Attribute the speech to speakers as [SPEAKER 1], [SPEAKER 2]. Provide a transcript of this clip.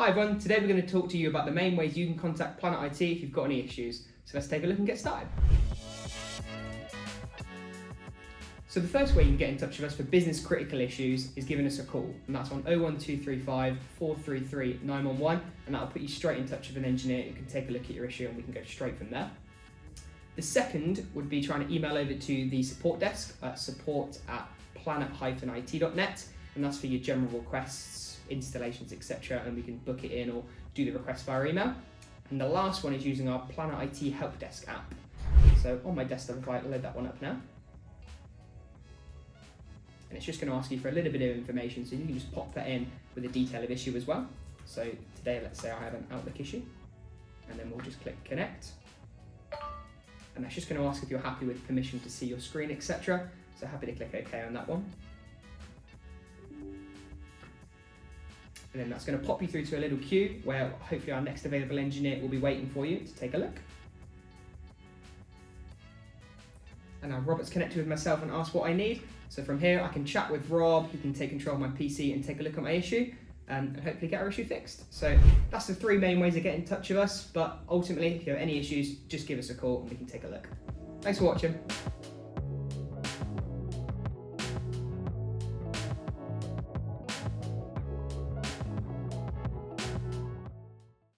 [SPEAKER 1] Hi everyone, today we're going to talk to you about the main ways you can contact Planet IT if you've got any issues. So let's take a look and get started. So the first way you can get in touch with us for business critical issues is giving us a call, and that's on 01235 433 911, and that'll put you straight in touch with an engineer who can take a look at your issue and we can go straight from there. The second would be trying to email over to the support desk at support@planet-it.net, and that's for your general requests, installations, etc., and we can book it in or do the request via email. And the last one is using our Planet IT Helpdesk app. So on my desktop, if I load that one up now, and it's just going to ask you for a little bit of information, so you can just pop that in with a detail of issue as well. So today, let's say I have an Outlook issue, and then we'll just click connect. And that's just going to ask if you're happy with permission to see your screen, etc. So happy to click OK on that one. And then that's going to pop you through to a little queue where hopefully our next available engineer will be waiting for you to take a look. And now Robert's connected with myself and asked what I need. So from here I can chat with Rob, he can take control of my PC and take a look at my issue and hopefully get our issue fixed. So that's the three main ways to get in touch with us, but ultimately if you have any issues, just give us a call and we can take a look. Thanks for watching.